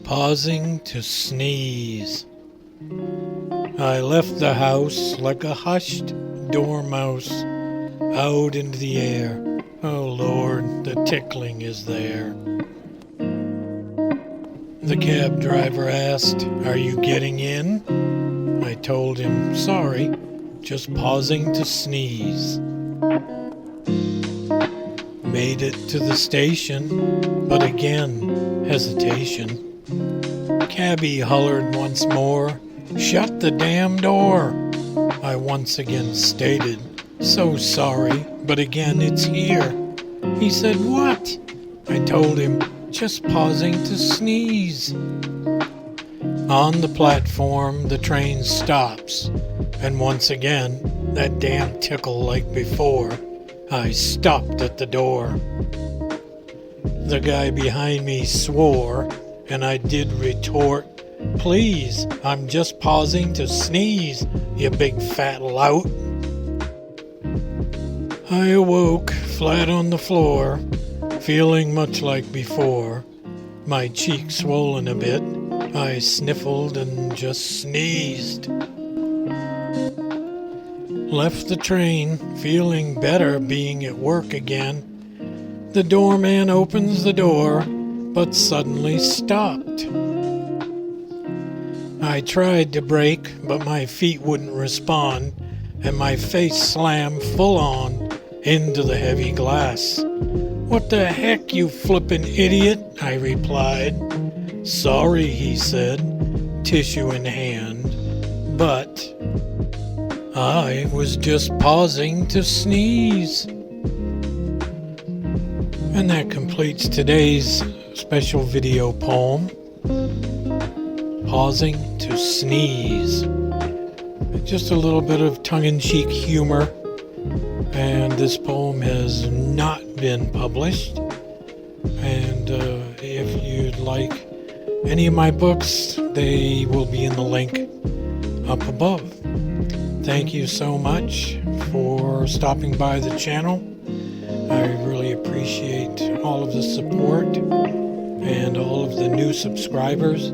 Pausing to sneeze. I left the house like a hushed dormouse out into the air. Oh Lord, the tickling is there. The cab driver asked, "Are you getting in?" I told him, "Sorry, just pausing to sneeze." Made it to the station, but again, hesitation. Cabby hollered once more, "Shut the damn door." I once again stated, "So sorry, but again it's here." He said, "What?" I told him, "Just pausing to sneeze." On the platform, the train stops, and once again, that damn tickle like before, I stopped at the door. The guy behind me swore, and I did retort, "Please, I'm just pausing to sneeze, you big fat lout." I awoke flat on the floor, feeling much like before. My cheek swollen a bit, I sniffled and just sneezed. Left the train, feeling better being at work again. The doorman opens the door, but suddenly stopped. I tried to brake, but my feet wouldn't respond, and my face slammed full on into the heavy glass. "What the heck, you flippin' idiot?" I replied. "Sorry," he said, tissue in hand, "but I was just pausing to sneeze." And that completes today's special video poem, Pausing to Sneeze. Just a little bit of tongue-in-cheek humor, and this poem has not been published. And if you'd like any of my books, they will be in the link up above. Thank you so much for stopping by the channel. I really appreciate all of the support and all of the new subscribers.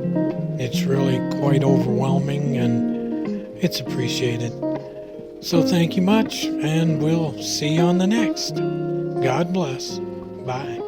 It's really quite overwhelming and it's appreciated. So thank you much, and we'll see you on the next. God bless. Bye.